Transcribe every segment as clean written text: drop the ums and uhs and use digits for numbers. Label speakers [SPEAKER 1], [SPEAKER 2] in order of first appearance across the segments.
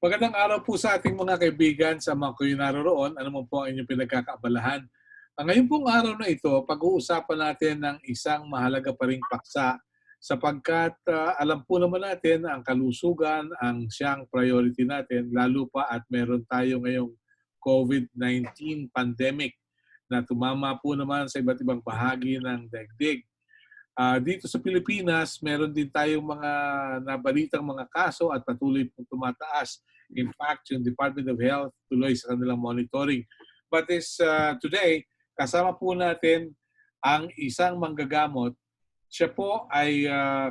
[SPEAKER 1] Magandang araw po sa ating mga kaibigan sa mga kayo naroroon. Ano man po ang inyong pinagkakaabalahan. Ngayon pong araw na ito, pag-uusapan natin ng isang mahalaga pa ring paksa sapagkat alam po naman natin na ang kalusugan ang siyang priority natin lalo pa at meron tayo ngayong COVID-19 pandemic na tumama po naman sa iba't ibang bahagi ng daigdig. Dito sa Pilipinas, meron din tayong mga nabalitang mga kaso at patuloy pong tumataas. In fact, yung Department of Health tuloy sa kanilang monitoring. But today, kasama po natin ang isang manggagamot. Siya po ay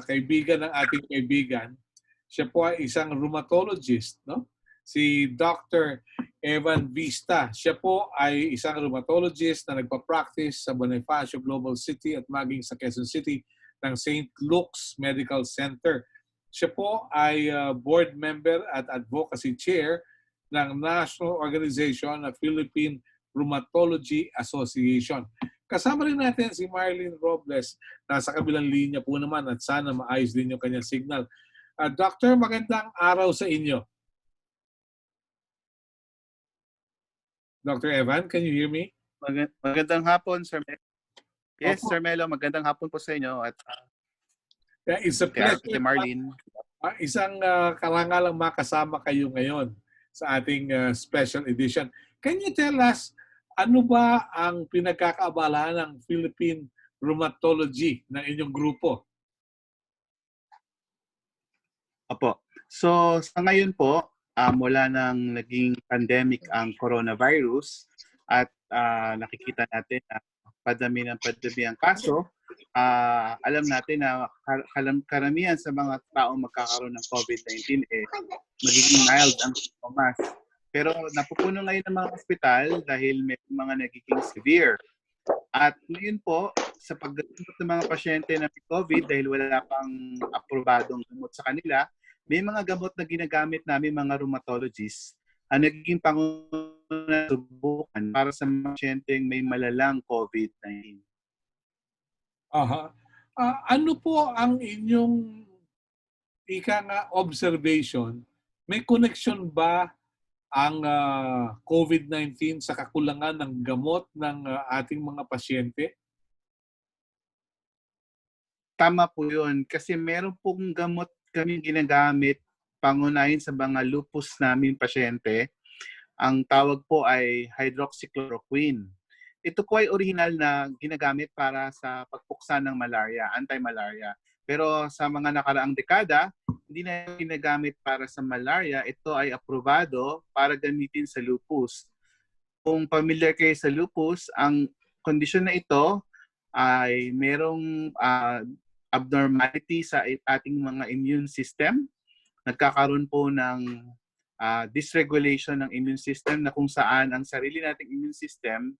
[SPEAKER 1] kaibigan ng ating kaibigan. Siya po ay isang rheumatologist, no? Si Dr. Evan Vista. Siya po ay isang rheumatologist na nagpa-practice sa Bonifacio Global City at maging sa Quezon City ng St. Luke's Medical Center. Siya po ay board member at advocacy chair ng National Organization of Philippine Rheumatology Association. Kasama rin natin si Marlyn Robles. Nasa kabilang linya po naman at sana maayos din yung kanyang signal. Doctor, magandang araw sa inyo. Dr. Evan, can you hear me?
[SPEAKER 2] Magandang hapon, Sir Melo. Yes,
[SPEAKER 1] Opo.
[SPEAKER 2] Sir Melo, magandang hapon po sa inyo. At
[SPEAKER 1] It's a pleasure.
[SPEAKER 2] Marlyn.
[SPEAKER 1] Isang karangalang makasama kayo ngayon sa ating special edition. Can you tell us, ano ba ang pinagkakaabalahan ng Philippine Rheumatology ng inyong grupo?
[SPEAKER 2] Opo. So, sa ngayon po, mula nang naging pandemic ang coronavirus at nakikita natin na padami ang kaso, alam natin na karamihan sa mga taong magkakaroon ng COVID-19 magiging mild ang symptoms. Pero napupuno ngayon ng mga ospital dahil may mga nagiging severe. At ngayon po, sa paggamot ng mga pasyente na may COVID dahil wala pang aprobadong gamot sa kanila, may mga gamot na ginagamit namin mga rheumatologists ang nagiging pangunahing subukan para sa mga pasyenteng may malalang COVID-19.
[SPEAKER 1] Ano po ang inyong observation? May connection ba ang COVID-19 sa kakulangan ng gamot ng ating mga pasyente?
[SPEAKER 2] Tama po yun. Kasi meron pong gamot kami ginagamit pangunahin sa mga lupus namin pasyente. Ang tawag po ay hydroxychloroquine. Ito po ay original na ginagamit para sa pagpuksa ng malaria, anti-malaria. Pero sa mga nakaraang dekada, hindi na ginagamit para sa malaria. Ito ay aprobado para gamitin sa lupus. Kung familiar kayo sa lupus, ang kondisyon na ito ay merong abnormality sa ating mga immune system. Nagkakaroon po ng dysregulation ng immune system na kung saan ang sarili nating immune system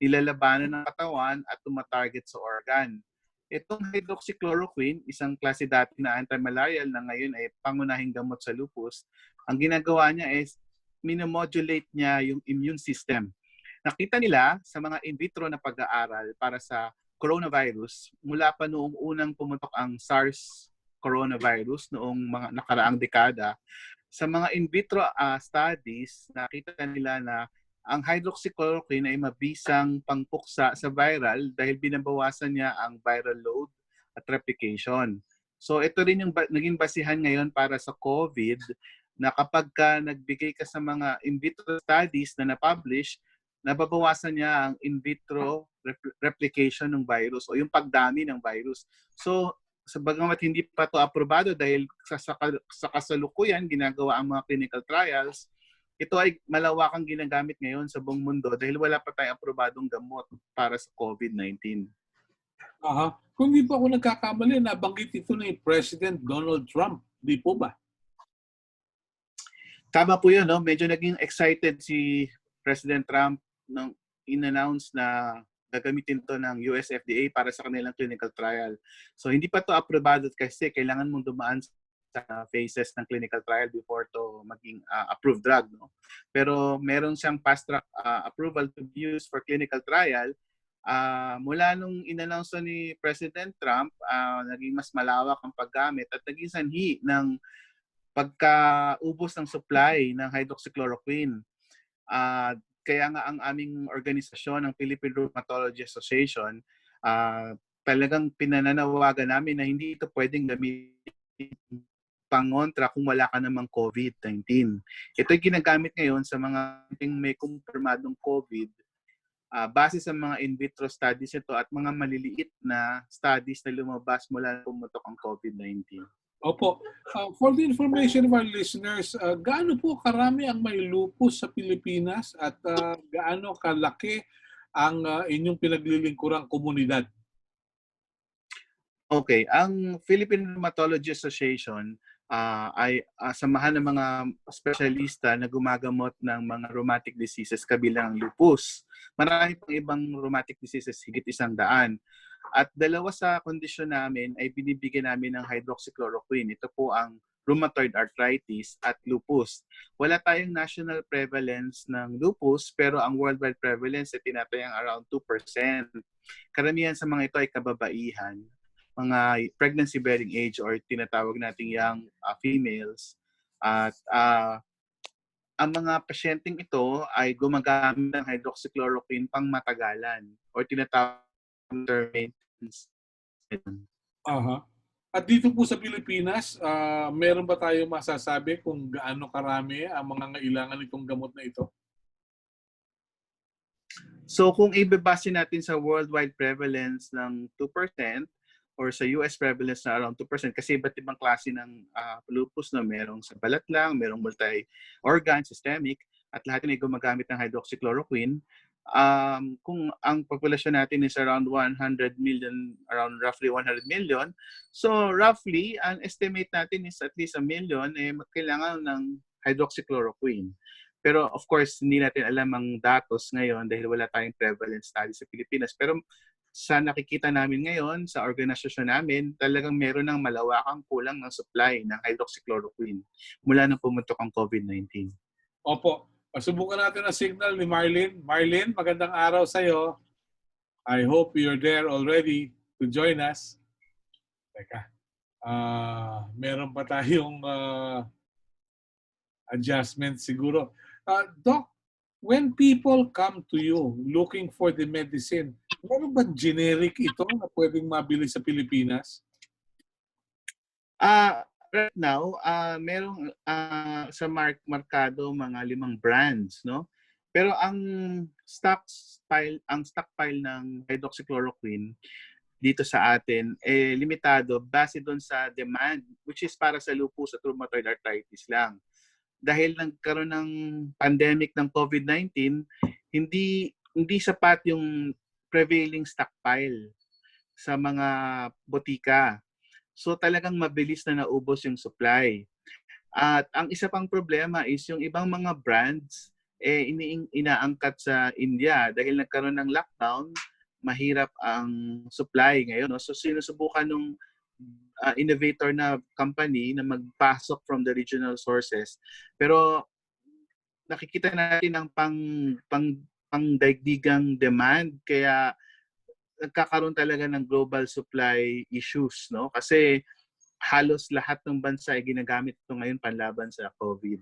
[SPEAKER 2] nilalabanan ng katawan at tumatarget sa organ. Itong hydroxychloroquine, isang klase dati na anti-malarial na ngayon ay pangunahing gamot sa lupus, ang ginagawa niya is minomodulate niya yung immune system. Nakita nila sa mga in vitro na pag-aaral para sa coronavirus, mula pa noong unang pumutok ang SARS coronavirus noong mga nakaraang dekada, sa mga in vitro studies, nakita nila na ang hydroxychloroquine ay mabisang pangpuksa sa viral dahil binabawasan niya ang viral load at replication. So ito rin yung naging basihan ngayon para sa COVID na kapag nagbigay ka sa mga in vitro studies na na-publish, nababawasan niya ang in vitro replication ng virus o yung pagdami ng virus. So, sa bagamat hindi pa ito aprobado dahil sa kasalukuyan ginagawa ang mga clinical trials, ito ay malawakang ginagamit ngayon sa buong mundo dahil wala pa tayong aprobadong gamot para sa COVID-19.
[SPEAKER 1] Kung hindi po ako nagkakamali, nabanggit ito ni President Donald Trump. Di po ba?
[SPEAKER 2] Tama po yun, no? Medyo naging excited si President Trump nang in-announce na gagamitin to ng US FDA para sa kanilang clinical trial. So hindi pa to aprobado kasi kailangan mong dumaan sa phases ng clinical trial before to maging approved drug, no? Pero meron siyang fast track approval to be used for clinical trial. Mula nung in-announce ni President Trump, naging mas malawak ang paggamit at naging sanhi ng pagkaubos ng supply ng hydroxychloroquine. Kaya nga ang aming organisasyon, ang Philippine Rheumatology Association, talagang pinananawagan namin na hindi ito pwedeng gamitin pangontra kung wala ka namang COVID-19. Ito'y ginagamit ngayon sa mga may kumpirmadong COVID base sa mga in vitro studies ito at mga maliliit na studies na lumabas mula na pumutok ang COVID-19.
[SPEAKER 1] Opo. For the information of our listeners, gaano po karami ang may lupus sa Pilipinas at gaano kalaki ang inyong pinaglilingkurang komunidad?
[SPEAKER 2] Okay, ang Philippine Rheumatology Association ay samahan ng mga espesyalista na gumagamot ng mga rheumatic diseases kabilang lupus. Marami pang ibang rheumatic diseases, higit 100. At dalawa sa kondisyon namin ay binibigyan namin ng hydroxychloroquine. Ito po ang rheumatoid arthritis at lupus. Wala tayong national prevalence ng lupus, pero ang worldwide prevalence ay tinatayang around 2%. Karamihan sa mga ito ay kababaihan, mga pregnancy-bearing age or tinatawag nating young females. At ang mga pasyenteng ito ay gumagamit ng hydroxychloroquine pang matagalan or tinatawag term maintenance.
[SPEAKER 1] Aha. At dito po sa Pilipinas, meron ba tayong masasabi kung gaano karami ang mga ngailangan nitong gamot na ito?
[SPEAKER 2] So kung ibabase natin sa worldwide prevalence ng 2% or sa US prevalence na around 2% kasi iba't ibang klase ng lupus na merong sa balat lang, merong multi-organ, systemic, at lahat ay gumagamit ng hydroxychloroquine. Kung ang populasyon natin is around 100 million, around roughly 100 million, so roughly, ang estimate natin is at least 1 million kailangan ng hydroxychloroquine. Pero of course, hindi natin alam ang datos ngayon dahil wala tayong prevalence study sa Pilipinas. Pero sa nakikita namin ngayon, sa organisasyon namin, talagang meron ng malawakang kulang ng supply ng hydroxychloroquine mula nang pumutok ang COVID-19.
[SPEAKER 1] Opo. Subukan natin ang signal ni Marlyn. Marlyn, magandang araw sa iyo. I hope you're there already to join us. Teka. Meron pa tayong adjustment siguro. Doc, when people come to you looking for the medicine, meron ba generic ito na pwedeng mabili sa Pilipinas?
[SPEAKER 2] Right now, merong sa markado mga 5 brands, no? Pero ang stockpile ng hydroxychloroquine dito sa atin limitado base doon sa demand, which is para sa lupus at rheumatoid arthritis lang. Dahil nagkaroon ng pandemic ng COVID-19, hindi sapat yung prevailing stockpile sa mga botika. So talagang mabilis na naubos yung supply. At ang isa pang problema is yung ibang mga brands inaangkat sa India dahil nagkaroon ng lockdown, mahirap ang supply ngayon. No? So sinusubukan ng innovator na company na magpasok from the regional sources. Pero nakikita natin ang pangdaigdigang demand kaya nagkakaroon talaga ng global supply issues, no? Kasi halos lahat ng bansa ay ginagamit ito ngayon panlaban sa COVID.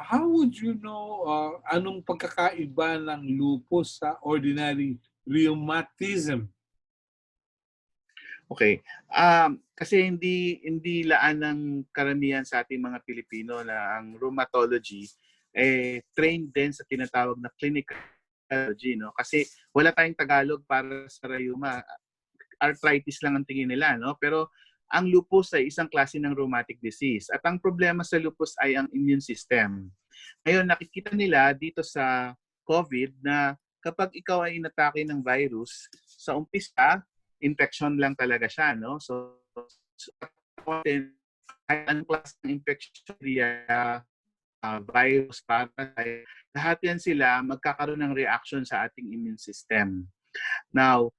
[SPEAKER 1] How would you know anong pagkakaiba ng lupus sa ordinary rheumatism?
[SPEAKER 2] Okay. Kasi hindi laan ng karamihan sa ating mga Pilipino na ang rheumatology trained din sa tinatawag na clinical rheumatology, no? Kasi wala tayong Tagalog para sa rheuma. Arthritis lang ang tingin nila, no? Pero ang lupus ay isang klase ng rheumatic disease. At ang problema sa lupus ay ang immune system. Ngayon, nakikita nila dito sa COVID na kapag ikaw ay inatake ng virus, sa umpisa, infection lang talaga siya, no? So kahit anong klase ng infection, virus, parasite, lahat yan sila magkakaroon ng reaction sa ating immune system. Now,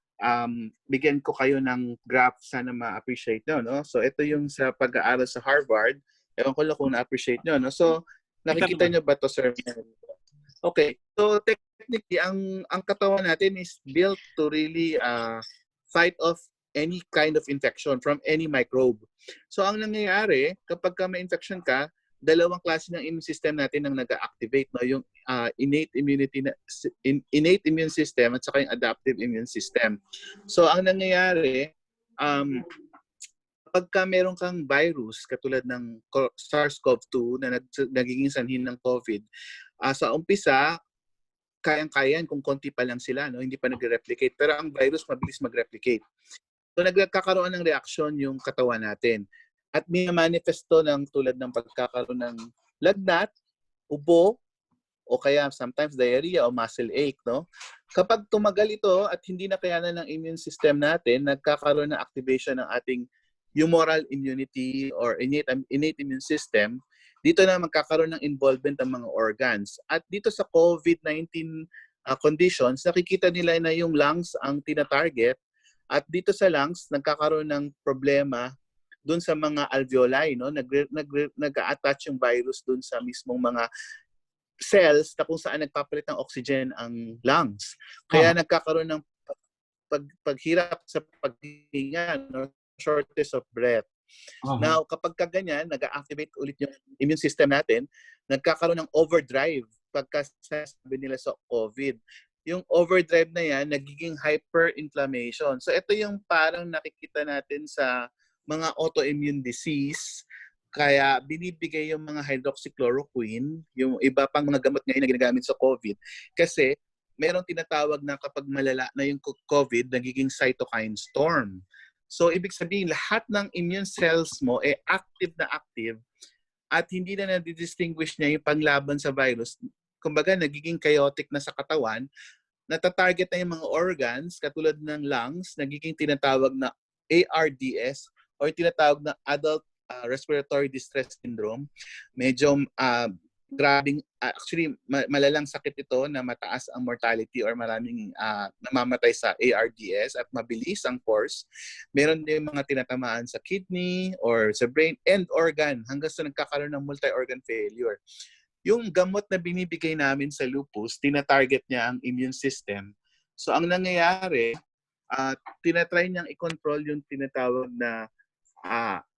[SPEAKER 2] bigyan ko kayo ng graph, sana ma-appreciate nyo, no? So ito yung sa pag-aaral sa Harvard. Ewan ko lang kung na-appreciate nyo, no? So nakikita nyo ba to, sir? Okay. So technically, ang katawan natin is built to really fight off any kind of infection, from any microbe. So ang nangyayari, kapag ka may infection ka, dalawang klase ng immune system natin ang nag-activate, no? Yung innate immune system at saka yung adaptive immune system. So ang nangyayari, pagka meron kang virus katulad ng SARS-CoV-2 na nagiging sanhin ng COVID, sa umpisa, kayang-kayan kung konti pa lang sila, no? Hindi pa nagre-replicate. Pero ang virus mabilis mag-replicate. So nagkakaroon ng reaksyon yung katawan natin. At may manifesto ng tulad ng pagkakaroon ng lagnat, ubo, o kaya sometimes diarrhea o muscle ache, no? Kapag tumagal ito at hindi na kayanan ng immune system natin, nagkakaroon ng activation ng ating humoral immunity or innate immune system, dito na magkakaroon ng involvement ng mga organs. At dito sa COVID-19 conditions, nakikita nila na yung lungs ang tina-target. At dito sa lungs, nagkakaroon ng problema dun sa mga alveoli, no? Nag-a-attach yung virus dun sa mismong mga cells na kung saan nagpapalit ng oxygen ang lungs. Kaya nagkakaroon ng paghirap sa paghinga, no? Shortness of breath. Now, kapag kaganyan, nag-activate ulit yung immune system natin, nagkakaroon ng overdrive pagka sabi nila sa COVID. Yung overdrive na yan, nagiging hyperinflammation. So, ito yung parang nakikita natin sa mga autoimmune disease. Kaya binibigay yung mga hydroxychloroquine, yung iba pang mga gamot ngayon na ginagamit sa COVID. Kasi merong tinatawag na kapag malala na yung COVID, nagiging cytokine storm. So, ibig sabihin, lahat ng immune cells mo active na active at hindi na nadidistinguish niya yung panglaban sa virus. Kumbaga, nagiging chaotic na sa katawan, natatarget na yung mga organs, katulad ng lungs, nagiging tinatawag na ARDS o yung tinatawag na Adult Respiratory Distress Syndrome. Medyo grabing, actually malalang sakit ito na mataas ang mortality or maraming namamatay sa ARDS at mabilis ang course. Meron din mga tinatamaan sa kidney or sa brain and organ hanggang sa nagkakaroon ng multi-organ failure. Yung gamot na binibigay namin sa lupus, tina-target niya ang immune system. So ang nangyayari, tinatry niyang i-control yung tinatawag na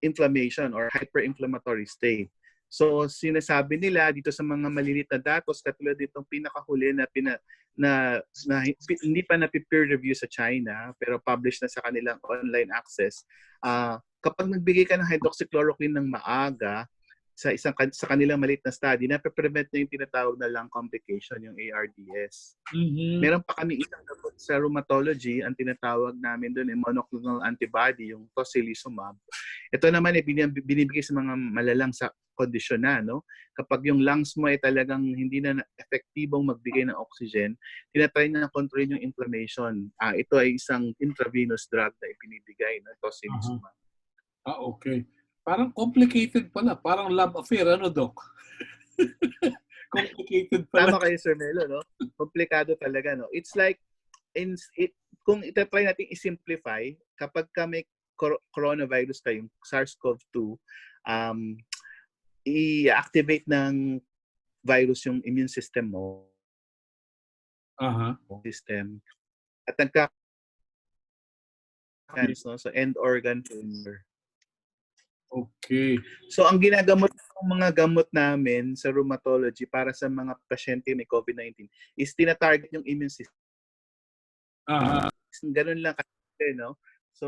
[SPEAKER 2] inflammation or hyperinflammatory state. So sinasabi nila dito sa mga maliliit na datos, katulad ditong pinakahuli na hindi pa na-peer review sa China pero published na sa kanilang online access, kapag nagbigay ka ng hydroxychloroquine ng maaga sa kanilang maliit na study, na-prevent na yung tinatawag na lung complication, yung ARDS. Meron pa kami isang sa rheumatology, ang tinatawag namin doon ay monoclonal antibody, yung tocilizumab. Ito naman ay binibigay sa mga malalang sa kondisyon na, no? Kapag yung lungs mo ay talagang hindi na epektibong magbigay ng oxygen, tinatry na control yung inflammation. Ito ay isang intravenous drug na ibinibigay, no? Tocilizumab.
[SPEAKER 1] Okay. Parang complicated pala. Parang love affair, ano, Doc? Complicated pala.
[SPEAKER 2] Tama kayo, Sir Melo, no? Komplikado talaga, no? It's like, kung itatry natin i-simplify, kapag ka may coronavirus kayong SARS-CoV-2, i-activate ng virus yung immune system mo. System. At no? So, end organ failure.
[SPEAKER 1] Okay.
[SPEAKER 2] So, ang ginagamot ng mga gamot namin sa rheumatology para sa mga pasyente may COVID-19 is tina-target yung immune system. Ganun lang kasi, no? So,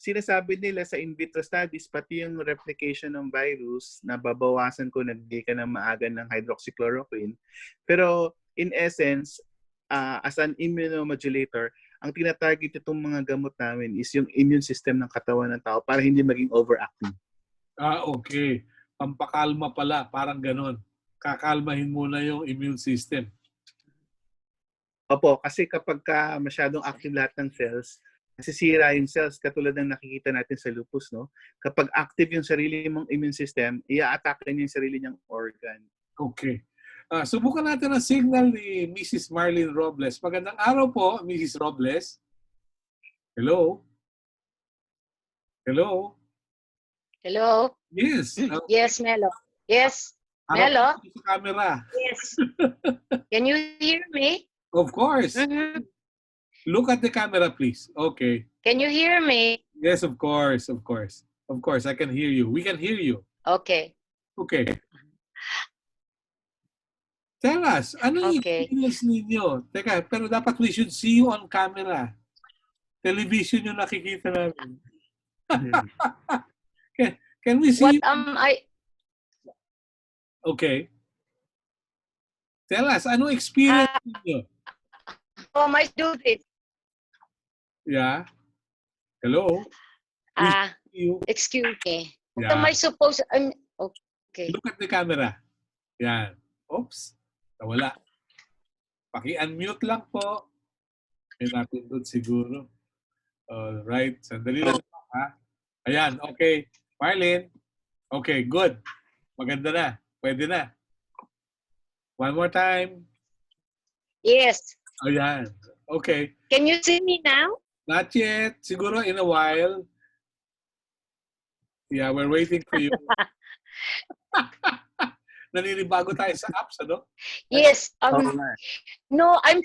[SPEAKER 2] sinasabi nila sa in vitro studies, pati yung replication ng virus, nababawasan ko, nagbigay ka ng maaga ng hydroxychloroquine. Pero, in essence, as an immunomodulator, ang tinatarget itong mga gamot namin is yung immune system ng katawan ng tao para hindi maging overactive.
[SPEAKER 1] Okay. Pampakalma pala, parang ganun. Kakalmahin muna yung immune system.
[SPEAKER 2] Opo, kasi kapag masyadong active lahat ng cells, nasisira yung cells katulad ng nakikita natin sa lupus, no? Kapag active yung sarili mong immune system, i-attack niya yung sarili niyang organ.
[SPEAKER 1] Okay. Subukan natin ang signal ni Mrs. Marlyn Robles. Magandang araw po, Mrs. Robles. Hello? Hello?
[SPEAKER 3] Hello?
[SPEAKER 1] Yes.
[SPEAKER 3] Yes, Melo. Yes, Melo?
[SPEAKER 1] Sa camera.
[SPEAKER 3] Yes. Can you hear me?
[SPEAKER 1] Of course. Look at the camera, please. Okay.
[SPEAKER 3] Can you hear me?
[SPEAKER 1] Yes, of course, of course. Of course, I can hear you. We can hear you.
[SPEAKER 3] Okay.
[SPEAKER 1] Okay. Tell us, ano yung
[SPEAKER 3] Okay.
[SPEAKER 1] experience ninyo? Teka, pero dapat we should see you on camera. Television yung nakikita namin. Can we see
[SPEAKER 3] What
[SPEAKER 1] you?
[SPEAKER 3] am I?
[SPEAKER 1] Okay. Tell us, ano experience ninyo?
[SPEAKER 3] How am I do this?
[SPEAKER 1] Yeah. Hello? We should see you.
[SPEAKER 3] Excuse me. What
[SPEAKER 1] Yeah.
[SPEAKER 3] am I supposed? Okay.
[SPEAKER 1] Look at the camera. Yan. Oops. Nawala. Paki-unmute lang po. May napindot siguro. Alright. Sandali lang. Ha? Ayan. Okay. Marlyn. Okay. Good. Maganda na. Pwede na. One more time.
[SPEAKER 3] Yes.
[SPEAKER 1] Ayan. Okay.
[SPEAKER 3] Can you see me now?
[SPEAKER 1] Not yet. Siguro in a while. Yeah, we're waiting for you. Naninibago tayo sa apps, ano?
[SPEAKER 3] Yes.
[SPEAKER 2] Okay.
[SPEAKER 3] No, I'm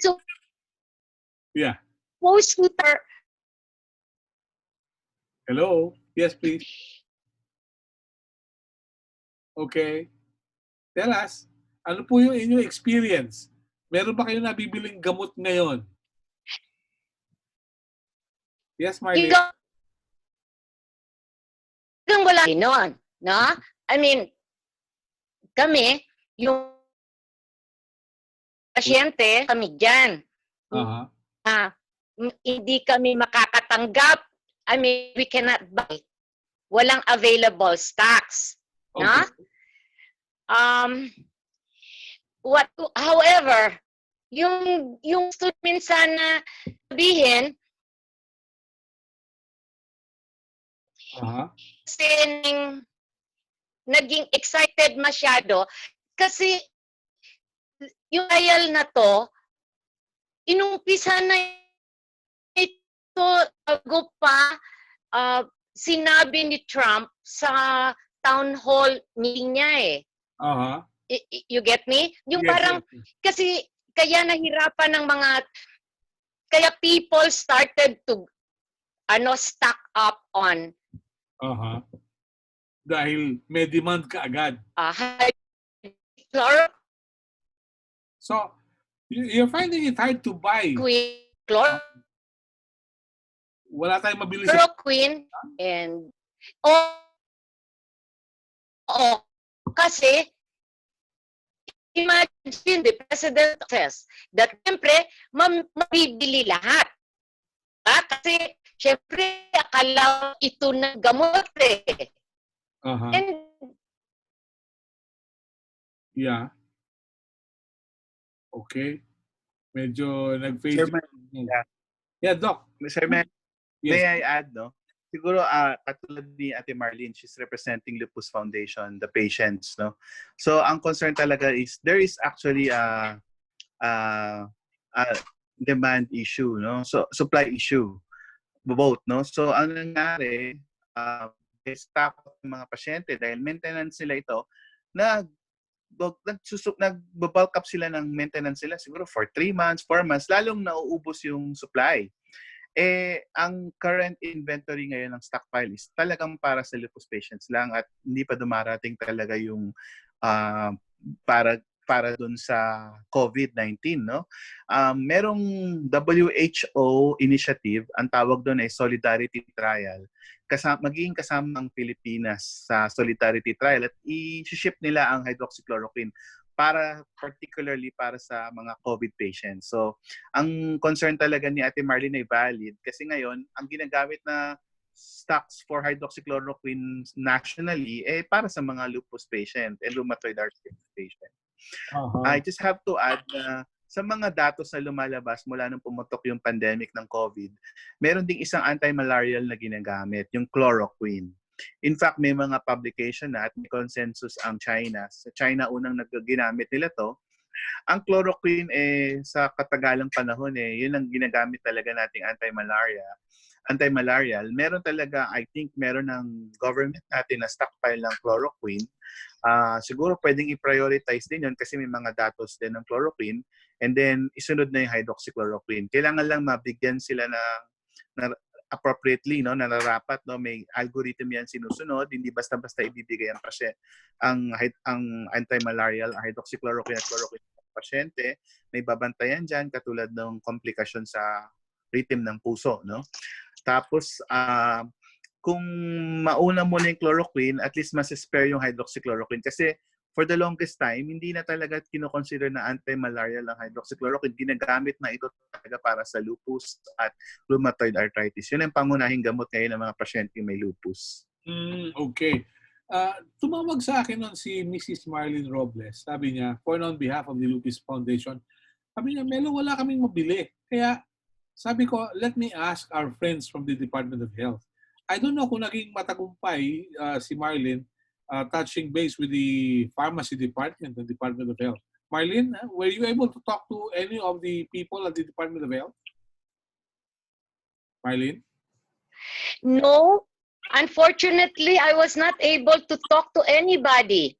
[SPEAKER 1] Yeah.
[SPEAKER 3] supposed to.
[SPEAKER 1] Hello? Yes, please. Okay. Tell us, ano po yung inyong experience? Meron ba kayong nabibiling gamot ngayon? Yes, Marlyn.
[SPEAKER 3] Hanggang wala noon, no? I mean, kami, yung pasyente, kami dyan.
[SPEAKER 1] Aha.
[SPEAKER 3] Hindi kami makakatanggap. I mean, we cannot buy. Walang available stocks. No?
[SPEAKER 1] Okay.
[SPEAKER 3] However, yung gusto minsan na sabihin,
[SPEAKER 1] Aha.
[SPEAKER 3] kasi naging excited masyado kasi yung trial na to, inumpisa na ito bago pa sinabi ni Trump sa town hall meeting niya eh.
[SPEAKER 1] Aha.
[SPEAKER 3] You get me? Yung
[SPEAKER 1] Yes,
[SPEAKER 3] parang,
[SPEAKER 1] yes.
[SPEAKER 3] kasi kaya nahirapan ng kaya people started to stock up on
[SPEAKER 1] Aha. Dahil may demand ka agad.
[SPEAKER 3] chloroquine,
[SPEAKER 1] So, you're finding it hard to buy. Wala tayong mabili sa...
[SPEAKER 3] chloroquine, and kasi imagine the president says that siyempre mabibili lahat. Kasi siyempre akala ito na gamot eh.
[SPEAKER 1] Aha.
[SPEAKER 3] And
[SPEAKER 1] Yeah. Okay. Medyo
[SPEAKER 2] Sir,
[SPEAKER 1] nag-Facebook.
[SPEAKER 2] yeah.
[SPEAKER 1] Yeah, Doc.
[SPEAKER 2] Sir, may
[SPEAKER 1] Yes.
[SPEAKER 2] I add, no? Siguro, katulad ni Ate Marlyn, she's representing Lupus Foundation, the patients, no? So, ang concern talaga is, there is actually a demand issue, no? So, supply issue, both, no? So, ang nangyari, staff ng mga pasyente, dahil maintenance nila ito, nag-bulk up sila ng maintenance sila siguro for 3 months, 4 months, lalong nauubos yung supply. Ang current inventory ngayon ng stockpile is talagang para sa lupus patients lang at hindi pa dumarating talaga yung para dun sa COVID-19, no? Merong WHO initiative, ang tawag doon ay Solidarity Trial. Magiging kasama ang Pilipinas sa Solidarity Trial at i-ship nila ang hydroxychloroquine particularly para sa mga COVID patients. So, ang concern talaga ni Ate Marlyn ay valid kasi ngayon, ang ginagamit na stocks for hydroxychloroquine nationally para sa mga lupus patient and rheumatoid arthritis patient. I just have to add na sa mga datos na lumalabas mula nung pumutok yung pandemic ng COVID, meron ding isang anti-malarial na ginagamit, yung chloroquine. In fact, may mga publication na at may consensus ang China. Sa China, unang ginamit nila to. Ang chloroquine sa katagalang panahon yun ang ginagamit talaga nating anti-malarial. Meron talaga, I think, meron ng government natin na stockpile ng chloroquine. Siguro pwedeng i-prioritize din yun kasi may mga datos din ng chloroquine. And then, isunod na yung hydroxychloroquine. Kailangan lang mabigyan sila appropriately, no, na nararapat, no, may algorithm yan sinusunod, hindi basta-basta ibibigay ang anti-malarial, hydroxychloroquine at chloroquine sa pasyente. May babantayan diyan katulad ng komplikasyon sa rhythm ng puso, no. Tapos kung mauna mo na yung chloroquine, at least mas-spare yung hydroxychloroquine kasi for the longest time, hindi na talaga kino-consider na anti-malarial ang hydroxychloroquine. Ginagamit na ito talaga para sa lupus at rheumatoid arthritis. Yun ang pangunahing gamot ngayon ng mga pasyente may lupus.
[SPEAKER 1] Okay. Tumawag sa akin nun si Mrs. Marlyn Robles. Sabi niya, on behalf of the Lupus Foundation, sabi niya, Melo, wala kaming mabili. Kaya sabi ko, let me ask our friends from the Department of Health. I don't know kung naging matagumpay si Marlyn touching base with the pharmacy department, the Department of Health. Marlyn, were you able to talk to any of the people at the Department of Health? Marlyn?
[SPEAKER 3] No, unfortunately, I was not able to talk to anybody.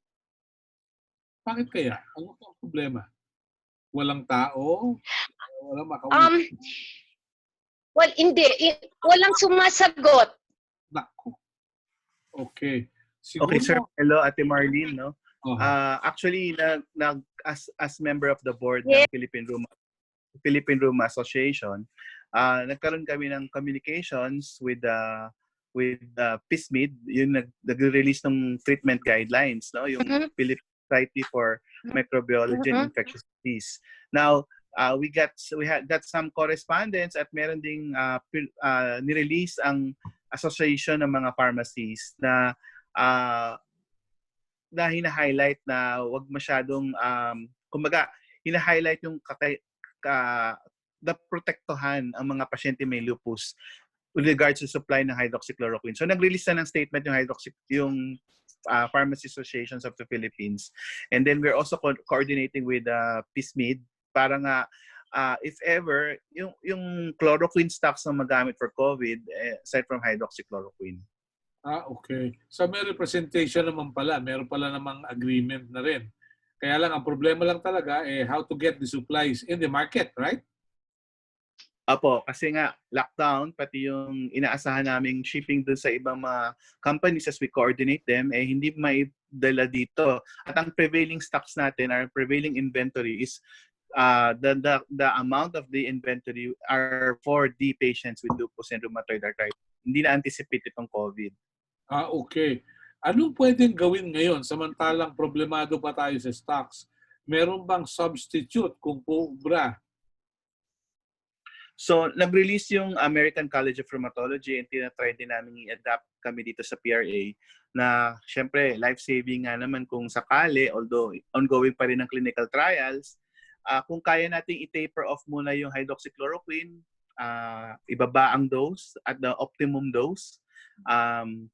[SPEAKER 1] Bakit kaya? Ano ang problema? Walang tao? Walang makausap?
[SPEAKER 3] Well, hindi. Walang sumasagot.
[SPEAKER 1] Naku. Okay. Siguro,
[SPEAKER 2] Okay, Sir Melo, Ate Marlyn, no? Actually, as member of the board ng Philippine Rheuma Association, nagkaroon kami ng communications with PISMID, yung nag-release ng treatment guidelines, no? Yung Philippine Society for Microbiology and Infectious Disease. Now, we got some correspondence at meron ding nirelease ang association ng mga pharmacies na hina-highlight na wag masyadong kumbaga hina-highlight yung na protektohan ang mga pasyente may lupus with regards to supply ng hydroxychloroquine. So nag-release na ng statement yung Pharmacy Associations of the Philippines. And then we're also coordinating with PISMID para nga if ever yung chloroquine stocks na magamit for COVID aside from hydroxychloroquine.
[SPEAKER 1] Okay. So may representation naman pala. Meron pala namang agreement na rin. Kaya lang, ang problema lang talaga how to get the supplies in the market, right?
[SPEAKER 2] Apo, kasi nga lockdown, pati yung inaasahan naming shipping dun sa ibang mga companies as we coordinate them, hindi may dala dito. At ang prevailing stocks natin, our prevailing inventory is the amount of the inventory are for the patients with lupus and rheumatoid arthritis. Hindi na anticipate itong COVID.
[SPEAKER 1] Okay. Anong pwedeng gawin ngayon samantalang problemado pa tayo sa stocks? Meron bang substitute kung pobra?
[SPEAKER 2] So, nag-release yung American College of Rheumatology and tinatry din namin i-adapt kami dito sa PRA na syempre life-saving nga naman kung sakali, although ongoing pa rin ang clinical trials. Kung kaya nating i-taper off muna yung hydroxychloroquine, ibaba ang dose at the optimum dose.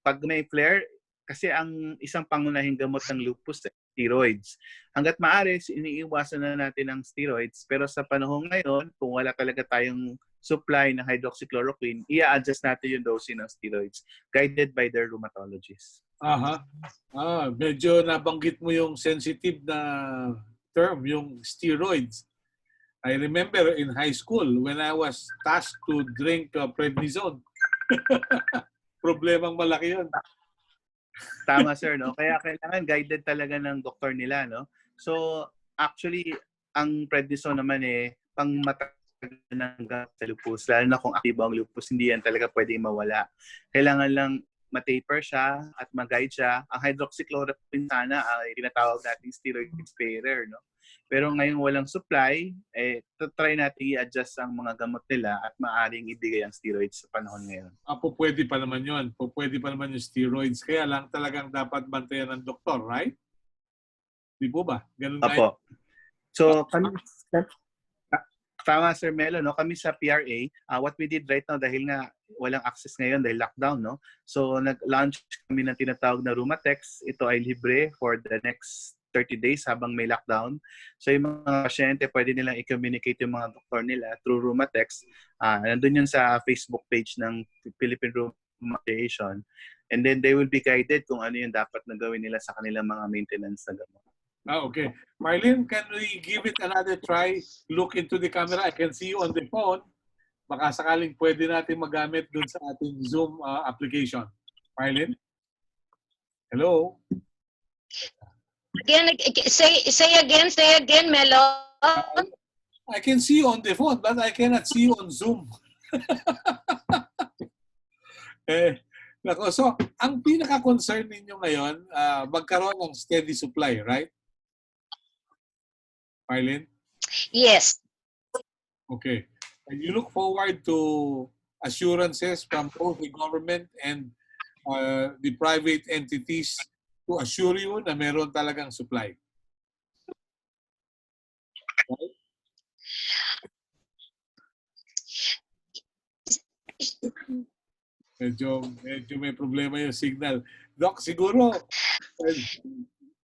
[SPEAKER 2] Pag may flare, kasi ang isang pangunahing gamot ng lupus, steroids. Hanggat maaari, iniiwasan na natin ang steroids. Pero sa panahon ngayon, kung wala talaga tayong supply ng hydroxychloroquine, i-adjust natin yung dose ng steroids, guided by their rheumatologists.
[SPEAKER 1] Medyo nabanggit mo yung sensitive na term, yung steroids. I remember in high school when I was tasked to drink prednisone. Problemang malaki yun.
[SPEAKER 2] Tama, sir, no? Kaya kailangan guided talaga ng doktor nila, no? So, actually, ang prednisone naman pang matagal ng sa lupus. Lalo na kung aktibo ang lupus, hindi yan talaga pwede mawala. Kailangan lang ma-taper siya at mag-guide siya. Ang hydroxychloroquine sana ay tinatawag nating steroid sparer, no? Pero ngayon walang supply, try natin i-adjust ang mga gamot nila at maaaring ibigay ang steroids sa panahon ngayon.
[SPEAKER 1] Pwede pa naman yun. Pwede pa naman yung steroids. Kaya lang talagang dapat bantayan ng doktor, right? Di po ba? Ganun na yun.
[SPEAKER 2] So, tama, Sir Melo, no? Kami sa PRA, what we did right now, dahil nga walang access ngayon dahil lockdown, no? So, nag-launch kami ng tinatawag na Rheumatex. Ito ay libre for the next 30 days habang may lockdown. So, yung mga pasyente, pwede nilang i-communicate yung mga doktor nila through Rheumatex. Nandun yun sa Facebook page ng Philippine Rheuma Association. And then, they will be guided kung ano yung dapat na gawin nila sa kanilang mga maintenance na gamot.
[SPEAKER 1] Okay. Marlyn, can we give it another try? Look into the camera. I can see you on the phone. baka sakaling pwede natin magamit dun sa ating Zoom application. Marlyn? Hello?
[SPEAKER 3] Again, say again, Melo.
[SPEAKER 1] I can see you on the phone, but I cannot see you on Zoom. Nako, so, ang pinaka-concern ninyo ngayon, magkaroon ng steady supply, right? Marlyn?
[SPEAKER 3] Yes.
[SPEAKER 1] Okay. And you look forward to assurances from both the government and the private entities to assure you na meron talagang supply. Right? Medyo may problema yung signal. Doc, siguro,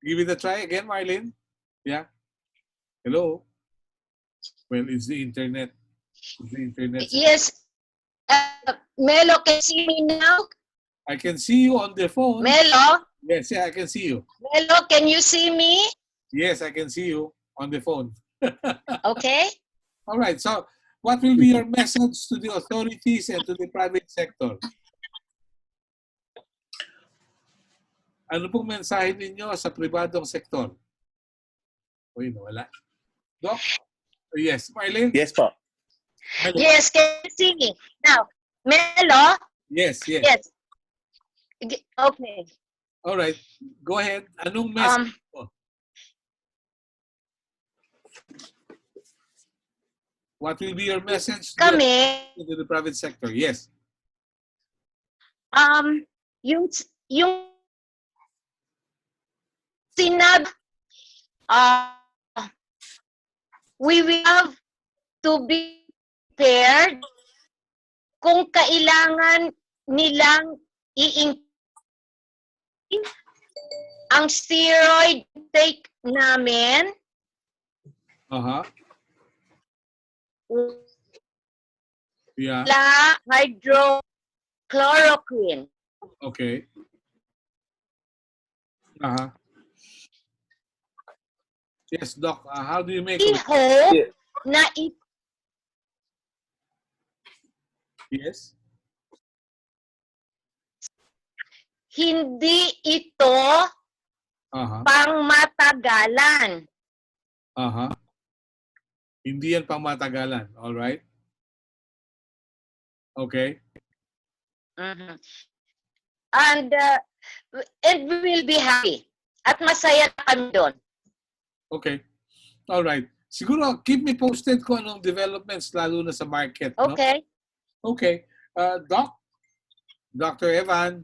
[SPEAKER 1] give it a try again, Marlyn. Yeah? Hello? Well, it's the internet. It's the internet.
[SPEAKER 3] Yes. Melo, can you see me now?
[SPEAKER 1] I can see you on the phone.
[SPEAKER 3] Melo?
[SPEAKER 1] Yes, yeah, I can see you.
[SPEAKER 3] Melo, can you see me?
[SPEAKER 1] Yes, I can see you on the phone.
[SPEAKER 3] Okay.
[SPEAKER 1] All right. So, what will be your message to the authorities and to the private sector? Ano pong mensahe ninyo sa pribadong sektor? Uy, nawala. Doc? Yes, Marlyn?
[SPEAKER 2] Yes po.
[SPEAKER 1] Marlyn?
[SPEAKER 3] Yes, can you see me? Now, Melo?
[SPEAKER 1] Yes, yes.
[SPEAKER 3] Yes. Okay.
[SPEAKER 1] All right. Go ahead. Anong message mo? What will be your message
[SPEAKER 3] Kami,
[SPEAKER 1] to the private sector? Yes.
[SPEAKER 3] yung sinabi, we will have to be prepared kung kailangan nilang ang steroid take namin.
[SPEAKER 1] Yeah.
[SPEAKER 3] La hydrochloroquine.
[SPEAKER 1] Okay. Yes, Doc. How do you make
[SPEAKER 3] I
[SPEAKER 1] it?
[SPEAKER 3] hope na
[SPEAKER 1] Yes.
[SPEAKER 3] hindi ito pangmatagalan.
[SPEAKER 1] Hindi yan pangmatagalan. All right. Okay.
[SPEAKER 3] And we will be happy. At masaya na kami doon.
[SPEAKER 1] Okay. All right. Siguro, keep me posted kung anong developments lalo na sa market.
[SPEAKER 3] Okay.
[SPEAKER 1] No? Okay. Doc? Dr. Evan?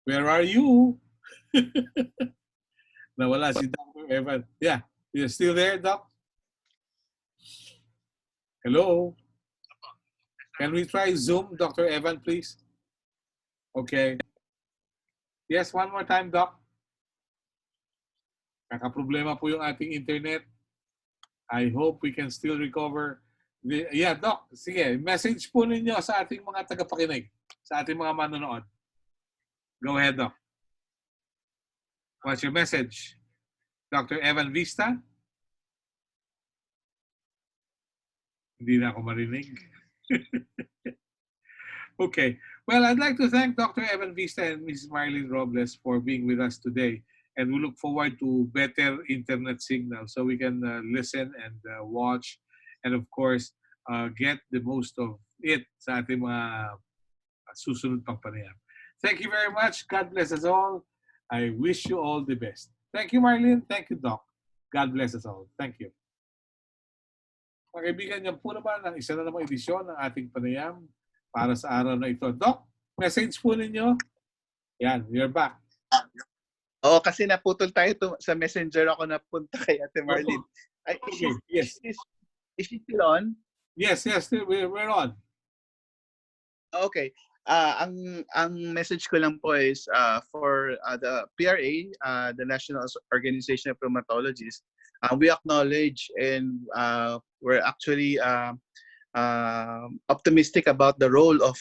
[SPEAKER 1] Where are you? Nawala si Dr. Evan. Yeah. You're still there, Doc? Hello? Can we try Zoom, Dr. Evan, please? Okay. Yes, one more time, Doc. Kakaproblema po yung ating internet. I hope we can still recover. Yeah, Doc, sige. Message po ninyo sa ating mga tagapakinig, sa ating mga manonood. Go ahead, Doc. What's your message? Dr. Evan Vista? Hindi na ako marinig. Okay. Well, I'd like to thank Dr. Evan Vista and Mrs. Marlyn Robles for being with us today. And we look forward to better internet signal so we can listen and watch and, of course, get the most of it sa ating mga susunod pang panayam. Thank you very much. God bless us all. I wish you all the best. Thank you, Marlyn. Thank you, Doc. God bless us all. Thank you. Mga kaibigan, yan po naman ang isa na namang edisyon ng ating panayam para sa araw na ito. Doc, message po ninyo. Yan, you're back.
[SPEAKER 2] Oo, kasi naputol tayo sa messenger ako napunta kay Ate Marlyn.
[SPEAKER 1] Yes.
[SPEAKER 2] Is she still on?
[SPEAKER 1] Yes, we're on.
[SPEAKER 2] Okay. Ang message ko lang po is for the PRA, the National Organization of Rheumatologists, we acknowledge and we're actually optimistic about the role of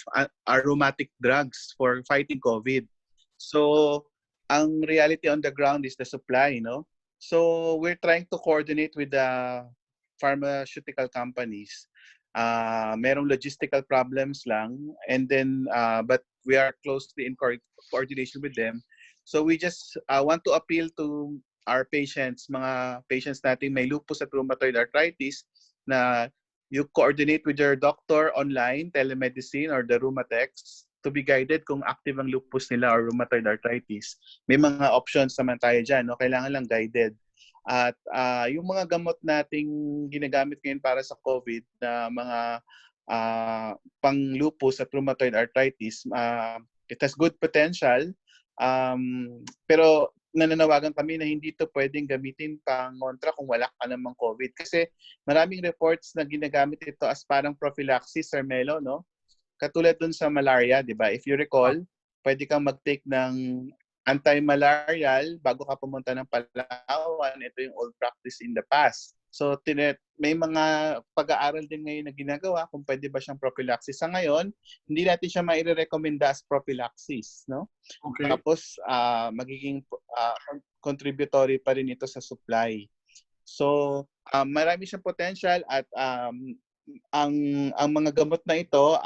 [SPEAKER 2] aromatic drugs for fighting COVID. So, ang reality on the ground is the supply, no? So, we're trying to coordinate with the pharmaceutical companies Merong logistical problems lang, and then but we are closely in coordination with them. So we just want to appeal to our patients, mga patients nating may lupus at rheumatoid arthritis, na you coordinate with your doctor online, telemedicine, or the Rheumatex to be guided kung active ang lupus nila or rheumatoid arthritis. May mga options naman tayo dyan, no? Kailangan lang guided. At yung mga gamot nating ginagamit ngayon para sa COVID na mga pang-lupus at rheumatoid arthritis, it has good potential. Pero nananawagan kami na hindi ito pwedeng gamitin pang-kontra kung wala ka namang COVID. Kasi maraming reports na ginagamit ito as parang prophylaxis, Sir Melo, no? Katulad dun sa malaria, di ba? If you recall, pwede kang mag-take ng anti-malarial bago ka pumunta ng Palawan. Ito yung old practice in the past. So, may mga pag-aaral din ngayon na ginagawa kung pwede ba siyang prophylaxis. Sa ngayon, hindi natin siya maire-recommenda as prophylaxis, no?
[SPEAKER 1] Okay.
[SPEAKER 2] Tapos, magiging contributory pa rin ito sa supply. So, marami siyang potential at ang mga gamot na ito,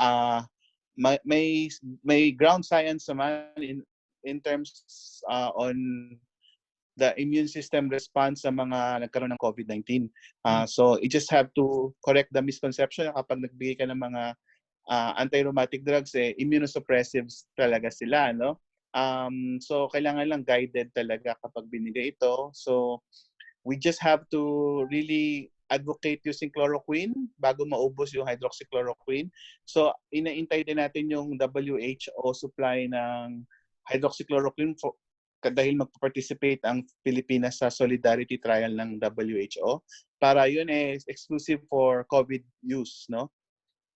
[SPEAKER 2] may ground science naman in terms on the immune system response sa mga nagkaroon ng COVID-19. So, you just have to correct the misconception na kapag nagbigay ka ng mga anti-rheumatic drugs, immunosuppressives talaga sila, no? So, kailangan lang guided talaga kapag binigay ito. So, we just have to really advocate using chloroquine bago maubos yung hydroxychloroquine. So, inaintay din natin yung WHO supply ng hydroxychloroquine dahil magpa-participate ang Pilipinas sa solidarity trial ng WHO para yun exclusive for COVID use, no?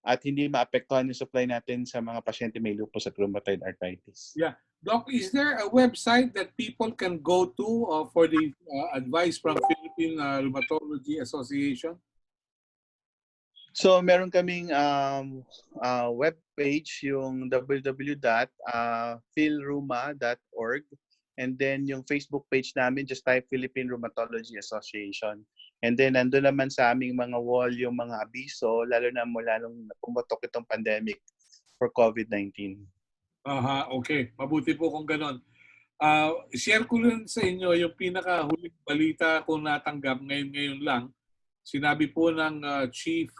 [SPEAKER 2] At hindi maapektuhan yung supply natin sa mga pasyente may lupus at rheumatoid arthritis.
[SPEAKER 1] Yeah. Doc, is there a website that people can go to for the advice from Philippine Rheumatology Association?
[SPEAKER 2] So, meron kaming webpage, yung www.philrheuma.org. And then yung Facebook page namin, just type Philippine Rheumatology Association. And then nandun naman sa aming mga wall yung mga abiso, lalo na mula nung pumotok itong pandemic for COVID-19.
[SPEAKER 1] Okay. Mabuti po kung ganon. Share ko rin sa inyo yung pinakahuling balita kung natanggap ngayon lang. Sinabi po ng Chief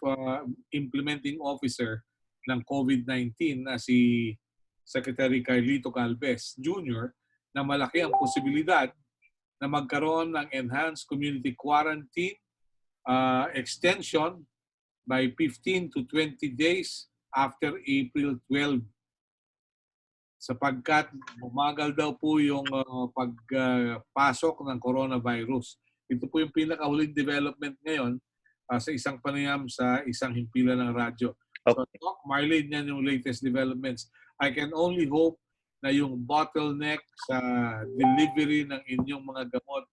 [SPEAKER 1] Implementing Officer ng COVID-19 na si Secretary Carlito Calves Jr. na malaki ang posibilidad na magkaroon ng enhanced community quarantine extension by 15 to 20 days after April 12. Sapagkat bumagal daw po yung pagpasok ng coronavirus. Ito po yung pinakahuling development ngayon sa isang panayam sa isang himpilan ng radyo. So, Doc Marlyn, yan yung latest developments. I can only hope na yung bottleneck sa delivery ng inyong mga gamot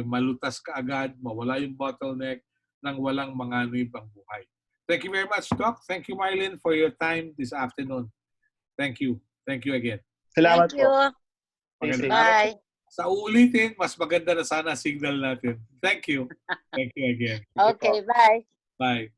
[SPEAKER 1] malutas kaagad, mawala yung bottleneck nang walang manganib ang buhay. Thank you very much, Doc. Thank you, Marlyn, for your time this afternoon. Thank you. Thank you again.
[SPEAKER 2] Salamat
[SPEAKER 3] Thank you.
[SPEAKER 2] po.
[SPEAKER 3] Bye.
[SPEAKER 1] Sa uulitin, mas maganda na sana signal natin. Thank you. Thank you again.
[SPEAKER 3] Okay, bye.
[SPEAKER 1] Bye.